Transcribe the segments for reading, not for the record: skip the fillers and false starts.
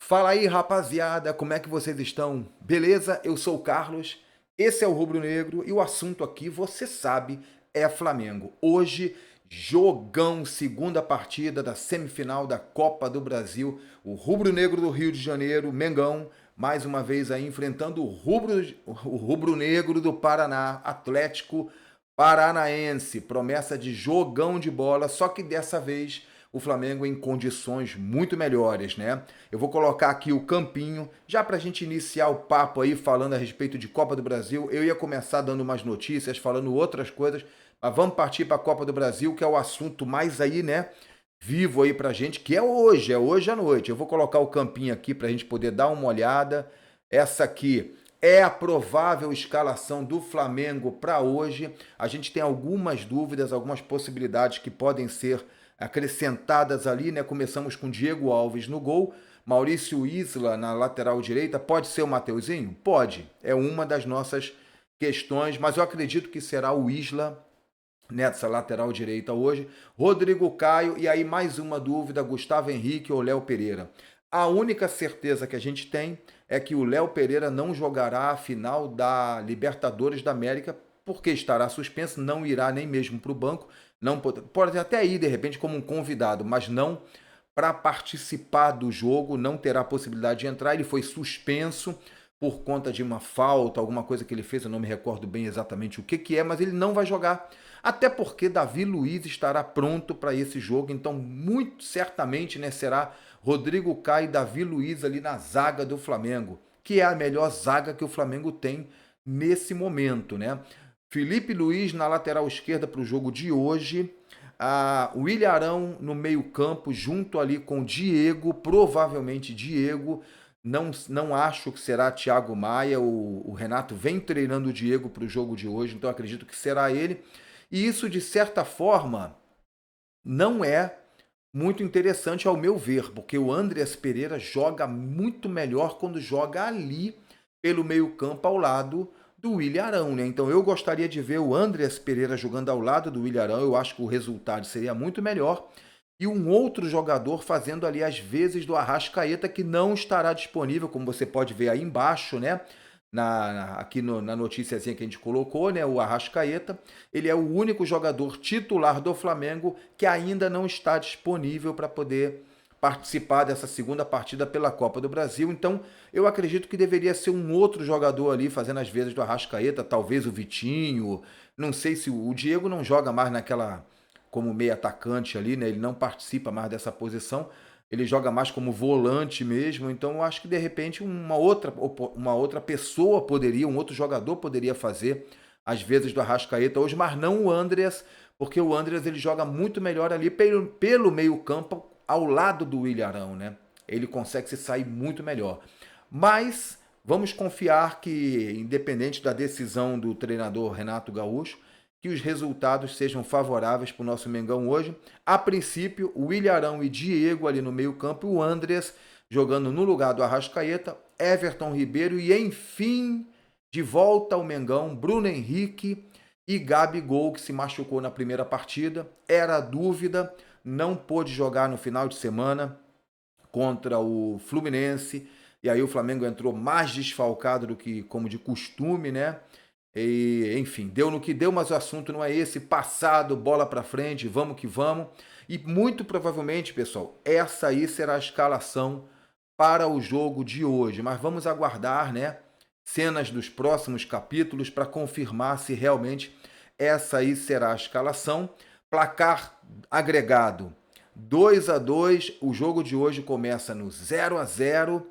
Fala aí, rapaziada, como é que vocês estão? Beleza? Eu sou o Carlos, esse é o Rubro Negro e o assunto aqui, você sabe, é Flamengo. Hoje, jogão, segunda partida da semifinal da Copa do Brasil. O Rubro Negro do Rio de Janeiro, Mengão, mais uma vez aí enfrentando o Rubro Negro do Paraná, Atlético Paranaense. Promessa de jogão de bola, só que dessa vez o Flamengo em condições muito melhores, né? Eu vou colocar aqui o campinho, já para a gente iniciar o papo aí falando a respeito de Copa do Brasil. Eu ia começar dando umas notícias, falando outras coisas, mas vamos partir para a Copa do Brasil, que é o assunto mais aí, né? Vivo aí pra gente, que é hoje à noite. Eu vou colocar o campinho aqui pra gente poder dar uma olhada. Essa aqui é a provável escalação do Flamengo para hoje. A gente tem algumas dúvidas, algumas possibilidades que podem ser acrescentadas ali, né? Começamos com Diego Alves no gol, Maurício Isla na lateral direita. Pode ser o Mateuzinho? Pode. É uma das nossas questões, mas eu acredito que será o Isla nessa lateral direita hoje. Rodrigo Caio e aí mais uma dúvida, Gustavo Henrique ou Léo Pereira. A única certeza que a gente tem é que o Léo Pereira não jogará a final da Libertadores da América porque estará suspenso, não irá nem mesmo para o banco, não pode até ir de repente como um convidado, mas não para participar do jogo, não terá possibilidade de entrar. Ele foi suspenso por conta de uma falta, alguma coisa que ele fez, eu não me recordo bem exatamente o que, que é, mas ele não vai jogar. Até porque Davi Luiz estará pronto para esse jogo, então muito certamente, né, será Rodrigo Caio e Davi Luiz ali na zaga do Flamengo, que é a melhor zaga que o Flamengo tem nesse momento, né? Felipe Luiz na lateral esquerda para o jogo de hoje. O Ilharão no meio-campo, junto ali com Diego, provavelmente Diego. Não acho que será Thiago Maia. O Renato vem treinando o Diego para o jogo de hoje, então acredito que será ele. E isso, de certa forma, não é muito interessante ao meu ver, porque o Andreas Pereira joga muito melhor quando joga ali pelo meio-campo ao lado do Willian Arão, né? Então eu gostaria de ver o Andreas Pereira jogando ao lado do Willian Arão, eu acho que o resultado seria muito melhor. E um outro jogador fazendo ali as vezes do Arrascaeta, que não estará disponível, como você pode ver aí embaixo, né? Aqui na noticiazinha que a gente colocou, né? O Arrascaeta, ele é o único jogador titular do Flamengo que ainda não está disponível para poder participar dessa segunda partida pela Copa do Brasil. Então, eu acredito que deveria ser um outro jogador ali fazendo as vezes do Arrascaeta, talvez o Vitinho. Não sei se o Diego não joga mais naquela como meio atacante ali, né? Ele não participa mais dessa posição. Ele joga mais como volante mesmo, então eu acho que de repente uma outra pessoa poderia, um outro jogador poderia fazer às vezes do Arrascaeta hoje, mas não o Andreas, porque o Andreas ele joga muito melhor ali pelo meio-campo ao lado do Willian Arão, né? Ele consegue se sair muito melhor. Mas vamos confiar que, independente da decisão do treinador Renato Gaúcho, que os resultados sejam favoráveis para o nosso Mengão hoje. A princípio, o Willian Arão e Diego ali no meio-campo, o Andreas jogando no lugar do Arrascaeta, Everton Ribeiro e, enfim, de volta ao Mengão, Bruno Henrique e Gabigol, que se machucou na primeira partida. Era dúvida, não pôde jogar no final de semana contra o Fluminense. E aí o Flamengo entrou mais desfalcado do que como de costume, né? E, enfim, deu no que deu, mas o assunto não é esse. Passado, bola para frente, vamos que vamos. E muito provavelmente, pessoal, essa aí será a escalação para o jogo de hoje. Mas vamos aguardar, né? Cenas dos próximos capítulos para confirmar se realmente essa aí será a escalação. Placar agregado 2-2. O jogo de hoje começa no 0-0.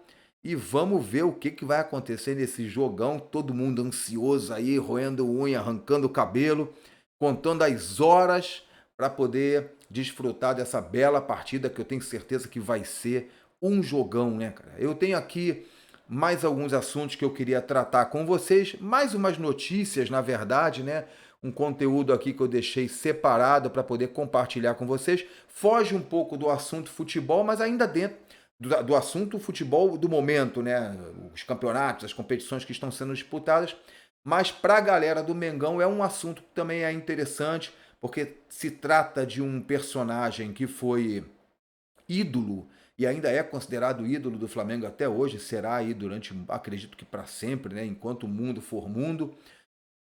E vamos ver o que vai acontecer nesse jogão. Todo mundo ansioso aí, roendo unha, arrancando o cabelo, contando as horas para poder desfrutar dessa bela partida que eu tenho certeza que vai ser um jogão, né, cara? Eu tenho aqui mais alguns assuntos que eu queria tratar com vocês, mais umas notícias, na verdade, né? Um conteúdo aqui que eu deixei separado para poder compartilhar com vocês. Foge um pouco do assunto futebol, mas ainda dentro do assunto futebol do momento, né? Os campeonatos, as competições que estão sendo disputadas. Mas para a galera do Mengão é um assunto que também é interessante, porque se trata de um personagem que foi ídolo e ainda é considerado ídolo do Flamengo até hoje, será aí durante, acredito que para sempre, né? Enquanto o mundo for mundo,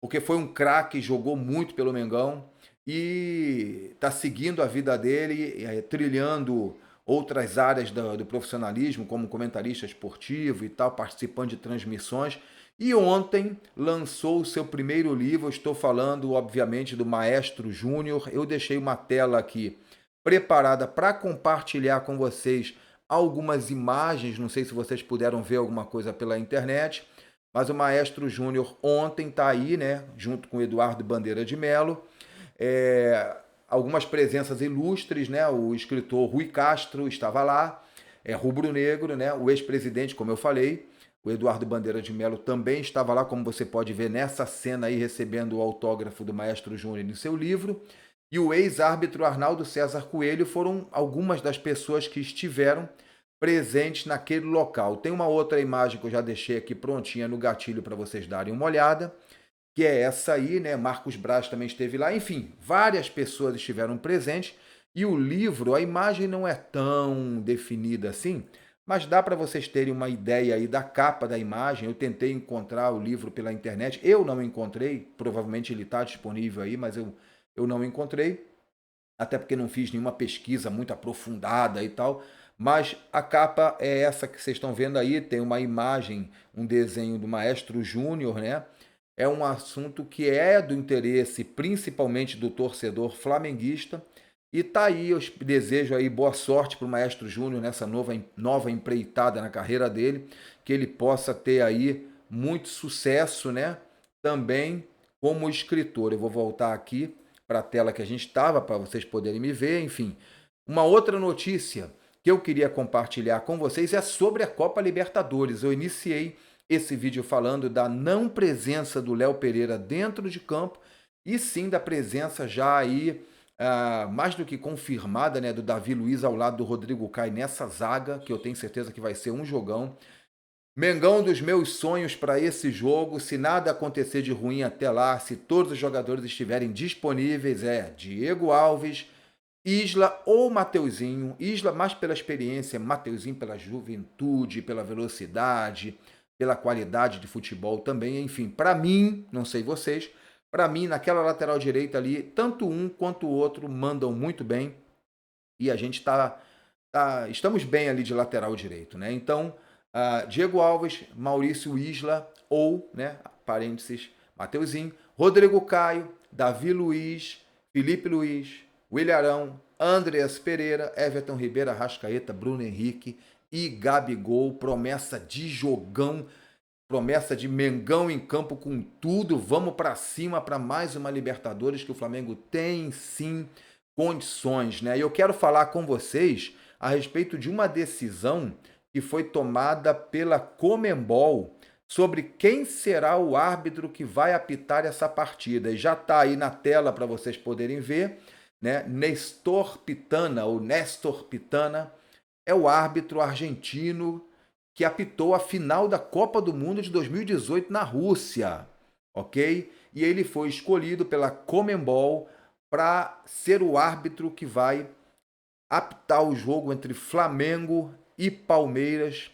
porque foi um craque, jogou muito pelo Mengão e está seguindo a vida dele, trilhando outras áreas do profissionalismo, como comentarista esportivo e tal, participando de transmissões. E ontem lançou o seu primeiro livro, eu estou falando, obviamente, do Maestro Júnior. Eu deixei uma tela aqui preparada para compartilhar com vocês algumas imagens, não sei se vocês puderam ver alguma coisa pela internet, mas o Maestro Júnior ontem está aí, né, junto com o Eduardo Bandeira de Melo. Algumas presenças ilustres, né? O escritor Rui Castro estava lá, rubro-negro, né? O ex-presidente, como eu falei, o Eduardo Bandeira de Melo também estava lá, como você pode ver nessa cena aí, recebendo o autógrafo do Maestro Júnior em seu livro. E o ex-árbitro Arnaldo César Coelho foram algumas das pessoas que estiveram presentes naquele local. Tem uma outra imagem que eu já deixei aqui prontinha no gatilho para vocês darem uma olhada, que é essa aí, né? Marcos Braz também esteve lá. Enfim, várias pessoas estiveram presentes. E o livro, a imagem não é tão definida assim, mas dá para vocês terem uma ideia aí da capa da imagem. Eu tentei encontrar o livro pela internet, eu não encontrei, provavelmente ele está disponível aí, mas eu não encontrei, até porque não fiz nenhuma pesquisa muito aprofundada e tal. Mas a capa é essa que vocês estão vendo aí, tem uma imagem, um desenho do Maestro Júnior, né? É um assunto que é do interesse principalmente do torcedor flamenguista. E tá aí, eu desejo aí boa sorte para o Maestro Júnior nessa nova empreitada na carreira dele, que ele possa ter aí muito sucesso, né? Também como escritor. Eu vou voltar aqui para a tela que a gente estava, para vocês poderem me ver, enfim. Uma outra notícia que eu queria compartilhar com vocês é sobre a Copa Libertadores. Eu iniciei esse vídeo falando da não presença do Léo Pereira dentro de campo e sim da presença já aí mais do que confirmada, né, do Davi Luiz ao lado do Rodrigo Caio nessa zaga, que eu tenho certeza que vai ser um jogão. Mengão dos meus sonhos para esse jogo, se nada acontecer de ruim até lá, se todos os jogadores estiverem disponíveis, é Diego Alves, Isla ou Mateuzinho. Isla mais pela experiência, Mateuzinho pela juventude, pela velocidade, pela qualidade de futebol também. Enfim, para mim, não sei vocês, para mim naquela lateral direita ali, tanto um quanto o outro mandam muito bem e a gente estamos bem ali de lateral direito, né? Então, Diego Alves, Maurício Isla ou, né, parênteses, Mateuzinho, Rodrigo Caio, Davi Luiz, Felipe Luiz, William Arão, Andreas Pereira, Everton Ribeiro, Arrascaeta, Bruno Henrique e Gabigol. Promessa de jogão, promessa de Mengão em campo com tudo. Vamos para cima para mais uma Libertadores que o Flamengo tem sim condições, né? E eu quero falar com vocês a respeito de uma decisão que foi tomada pela Conmebol sobre quem será o árbitro que vai apitar essa partida. E já está aí na tela para vocês poderem ver, né? Nestor Pitana, ou Néstor Pitana, é o árbitro argentino que apitou a final da Copa do Mundo de 2018 na Rússia, ok? E ele foi escolhido pela Conmebol para ser o árbitro que vai apitar o jogo entre Flamengo e Palmeiras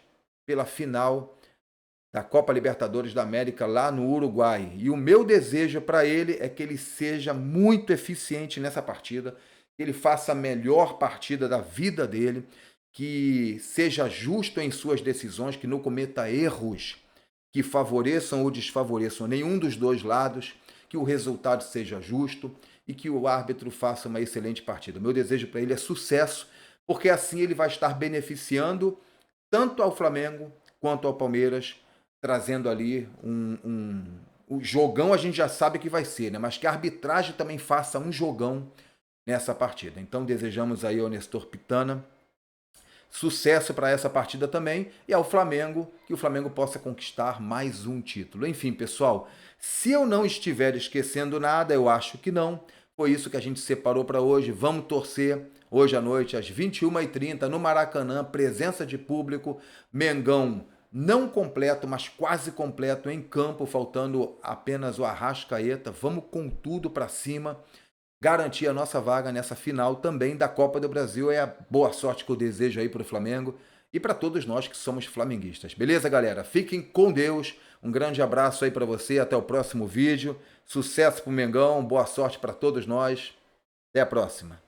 pela final da Copa Libertadores da América lá no Uruguai. E o meu desejo para ele é que ele seja muito eficiente nessa partida, que ele faça a melhor partida da vida dele, que seja justo em suas decisões, que não cometa erros que favoreçam ou desfavoreçam nenhum dos dois lados, que o resultado seja justo e que o árbitro faça uma excelente partida. Meu desejo para ele é sucesso, porque assim ele vai estar beneficiando tanto ao Flamengo quanto ao Palmeiras, trazendo ali o jogão. A gente já sabe que vai ser, né? Mas que a arbitragem também faça um jogão nessa partida. Então desejamos aí ao Nestor Pitana sucesso para essa partida também e ao Flamengo, que o Flamengo possa conquistar mais um título. Enfim, pessoal, se eu não estiver esquecendo nada, eu acho que não, foi isso que a gente separou para hoje. Vamos torcer hoje à noite às 21h30 no Maracanã, presença de público, Mengão não completo, mas quase completo em campo, faltando apenas o Arrascaeta. Vamos com tudo para cima. garantir a nossa vaga nessa final também da Copa do Brasil. É a boa sorte que eu desejo aí para o Flamengo e para todos nós que somos flamenguistas. Beleza, galera? Fiquem com Deus. Um grande abraço aí para você. Até o próximo vídeo. Sucesso pro Mengão. Boa sorte para todos nós. Até a próxima.